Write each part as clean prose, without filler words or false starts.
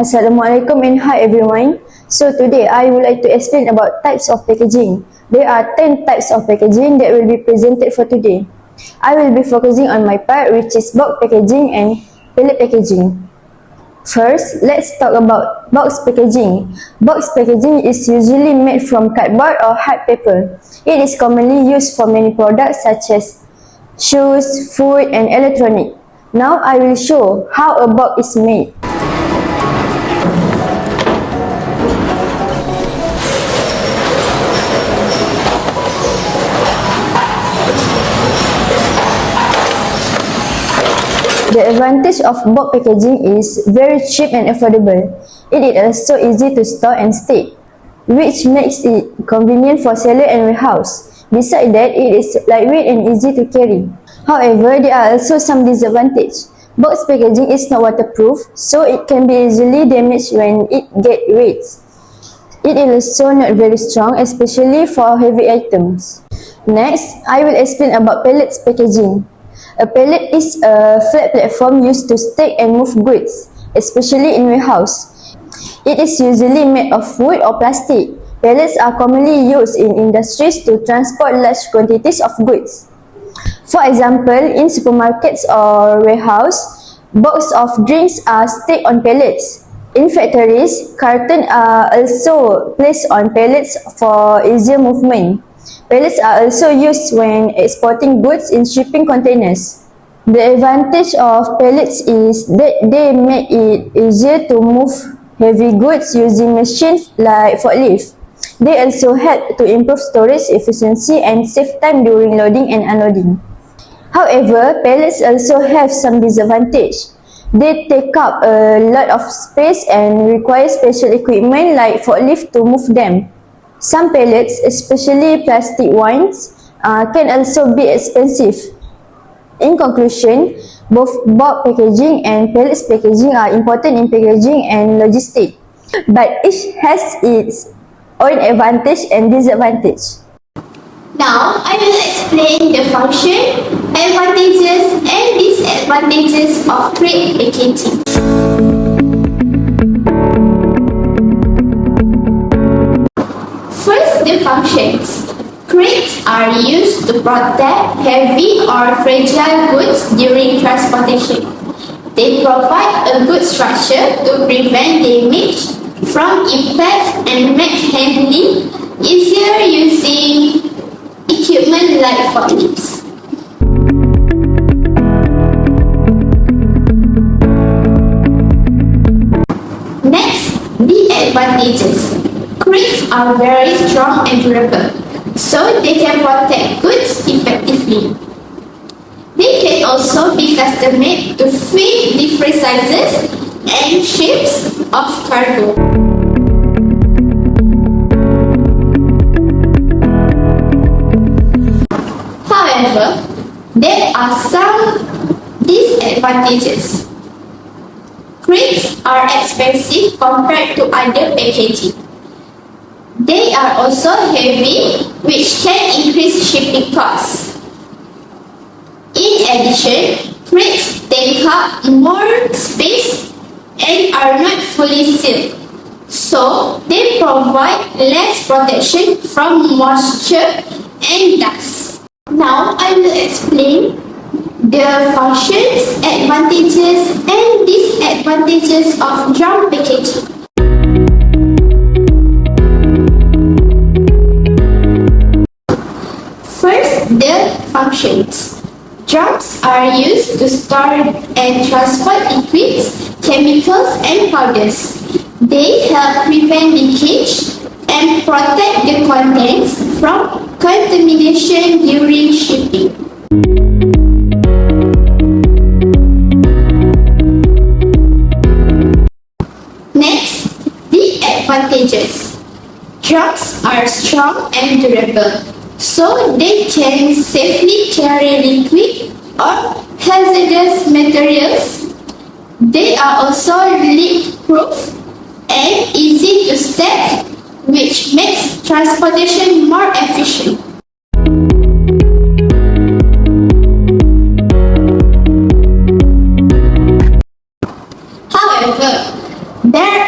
Assalamualaikum and hi everyone. So today I would like to explain about types of packaging. There are 10 types of packaging that will be presented for today. I will be focusing on my part, which is box packaging and pallet packaging. First, let's talk about box packaging. Box packaging is usually made from cardboard or hard paper. It is commonly used for many products such as shoes, food and electronic. Now I will show how a box is made. The advantage of box packaging is very cheap and affordable. It is also easy to store and state, which makes it convenient for seller and warehouse. Besides that, it is lightweight and easy to carry. However, there are also some disadvantages. Box packaging is not waterproof, so it can be easily damaged when it gets wet. It is also not very strong, especially for heavy items. Next, I will explain about pallets packaging. A pallet is a flat platform used to stack and move goods, especially in warehouse. It is usually made of wood or plastic. Pallets are commonly used in industries to transport large quantities of goods. For example, in supermarkets or warehouse, boxes of drinks are stacked on pallets. In factories, cartons are also placed on pallets for easier movement. Pallets are also used when exporting goods in shipping containers. The advantage of pallets is that they make it easier to move heavy goods using machines like forklift. They also help to improve storage efficiency and save time during loading and unloading. However, pallets also have some disadvantage. They take up a lot of space and require special equipment like forklift to move them. Some pallets, especially plastic ones, can also be expensive. In conclusion, both box packaging and pallets packaging are important in packaging and logistics, but each has its own advantage and disadvantage. Now, I will explain the function, advantages and disadvantages of crate packaging. First, the functions. Crates are used to protect heavy or fragile goods during transportation. They provide a good structure to prevent damage from impact and make handling easier using equipment like forklifts. Next, the advantages. Crates are very strong and durable, so they can protect goods effectively. They can also be custom-made to fit different sizes and shapes of cargo. However, there are some disadvantages. Crates are expensive compared to other packaging. They are also heavy, which can increase shipping costs. In addition, crates take up more space and are not fully sealed, so they provide less protection from moisture and dust. Now I will explain the functions, advantages and disadvantages of drum packaging. The functions. Drums are used to store and transport liquids, chemicals and powders. They help prevent leakage and protect the contents from contamination during shipping. Next, the advantages. Drums are strong and durable, so they can safely carry liquid or hazardous materials. They are also leak-proof and easy to stack, which makes transportation more efficient. However, there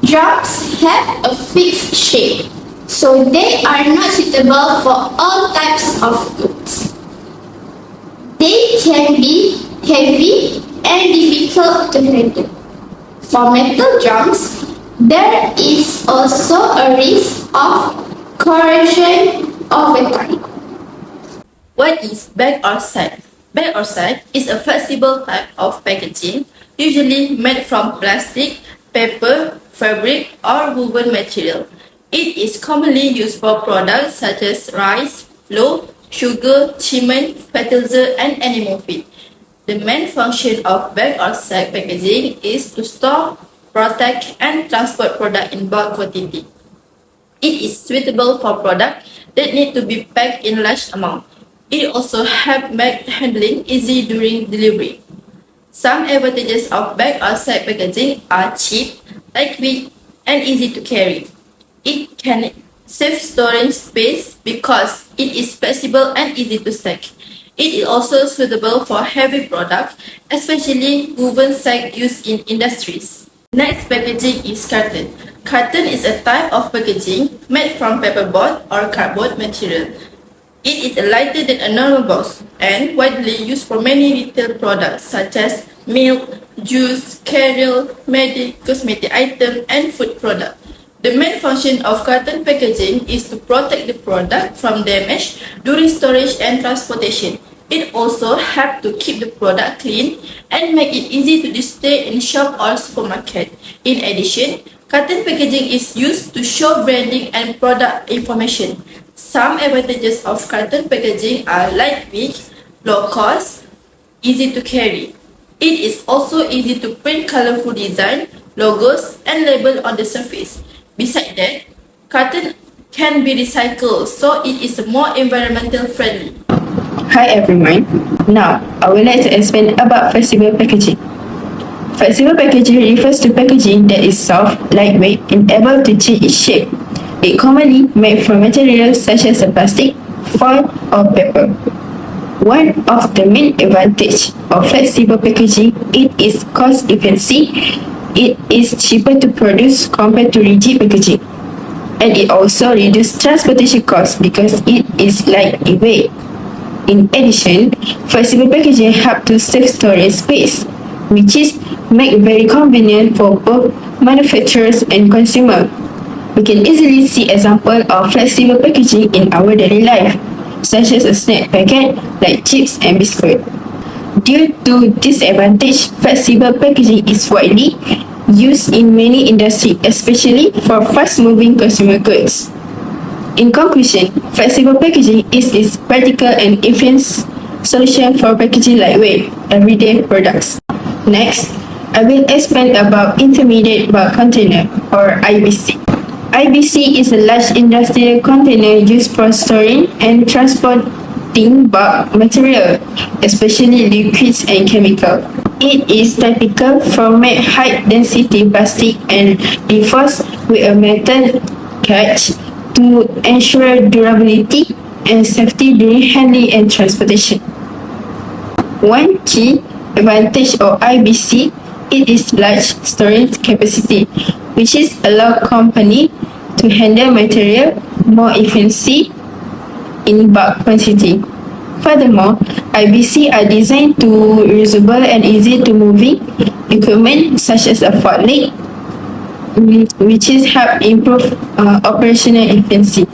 Drums have a fixed shape, so they are not suitable for all types of goods. They can be heavy and difficult to handle. For metal drums, there is also a risk of corrosion over time. What is bag or sack? Bag or sack is a flexible type of packaging, usually made from plastic, paper, fabric, or woven material. It is commonly used for products such as rice, flour, sugar, cement, fertilizer, and animal feed. The main function of bag or sack packaging is to store, protect, and transport product in bulk quantity. It is suitable for products that need to be packed in large amount. It also helps make handling easy during delivery. Some advantages of bag or sack packaging are cheap, lightweight, and easy to carry. It can save storage space because it is flexible and easy to stack. It is also suitable for heavy products, especially woven sack used in industries. Next packaging is carton. Carton is a type of packaging made from paperboard or cardboard material. It is lighter than a normal box and widely used for many retail products such as milk, juice, cereal, medic, cosmetic items, and food products. The main function of carton packaging is to protect the product from damage during storage and transportation. It also helps to keep the product clean and make it easy to display in shop or supermarket. In addition, carton packaging is used to show branding and product information. Some advantages of carton packaging are lightweight, low cost, easy to carry. It is also easy to print colorful design, logos, and label on the surface. Besides that, carton can be recycled, so it is more environmental friendly. Hi everyone. Now, I would like to explain about flexible packaging. Flexible packaging refers to packaging that is soft, lightweight, and able to change its shape. It commonly made from materials such as plastic, foil, or paper. One of the main advantages of flexible packaging it is cost efficiency. It is cheaper to produce compared to rigid packaging. And it also reduces transportation costs because it is lightweight. In addition, flexible packaging help to save storage space, which is make very convenient for both manufacturers and consumer. We can easily see example of flexible packaging in our daily life, such as a snack packet like chips and biscuit. Due to this advantage, flexible packaging is widely used in many industries, especially for fast-moving consumer goods. In conclusion, flexible packaging is practical and efficient solution for packaging lightweight, everyday products. Next, I will explain about intermediate bulk container or IBC. IBC is a large industrial container used for storing and transporting bulk material, especially liquids and chemicals. It is typical for made high-density plastic and reinforced with a metal catch to ensure durability and safety during handling and transportation. One key advantage of IBC it is large storage capacity, which is allow company to handle material more efficiently in bulk quantity. Furthermore, IBC are designed to reusable and easy to moving equipment such as a forklift, which is help improve operational efficiency.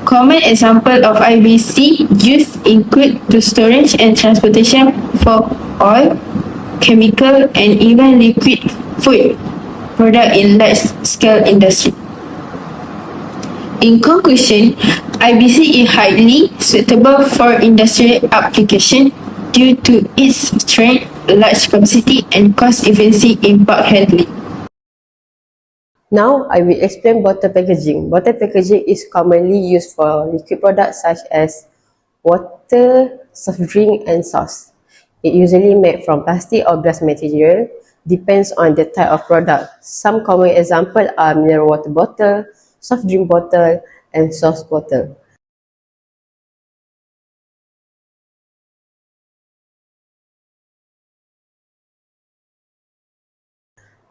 Common example of IBC use include to storage and transportation for oil, chemical, and even liquid food product in large scale industry. In conclusion, IBC is highly suitable for industrial application due to its strength, large capacity, and cost efficiency in bulk handling. Now, I will explain bottle packaging. Bottle packaging is commonly used for liquid products such as water, soft drink, and sauce. It usually made from plastic or glass material, depends on the type of product. Some common examples are mineral water bottle, soft drink bottle, and sauce bottle.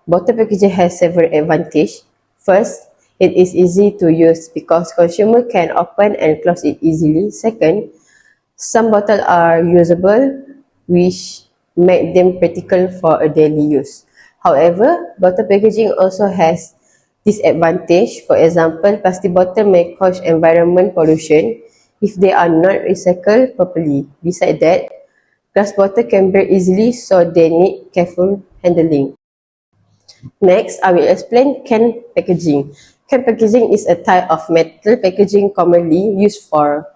Bottle packaging has several advantages. First, it is easy to use because consumer can open and close it easily. Second, some bottles are usable, which make them practical for a daily use. However, bottle packaging also has disadvantage. For example, plastic bottles may cause environment pollution if they are not recycled properly. Besides that, glass bottles can break easily, so they need careful handling. Next, I will explain can packaging. Can packaging is a type of metal packaging commonly used for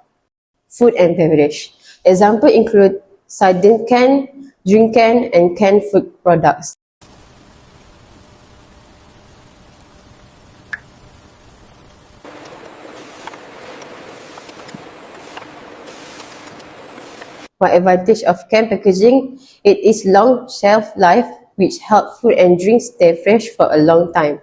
food and beverage. Examples include sardine can, drink can, and canned food products. One advantage of can packaging, it is long shelf life, which help food and drinks stay fresh for a long time.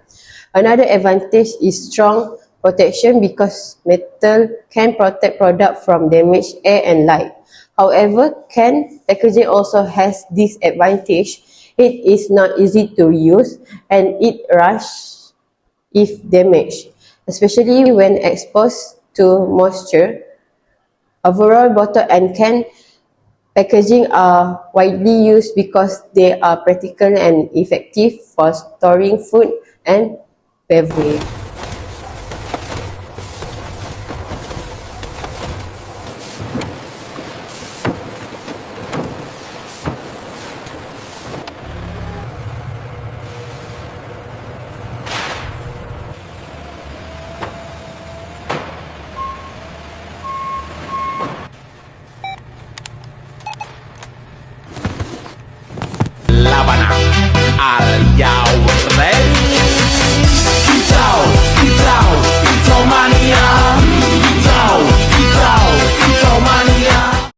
Another advantage is strong protection because metal can protect product from damage, air and light. However, can packaging also has disadvantage. It is not easy to use and it rusts if damaged, especially when exposed to moisture. Overall, bottle and can packaging are widely used because they are practical and effective for storing food and beverage.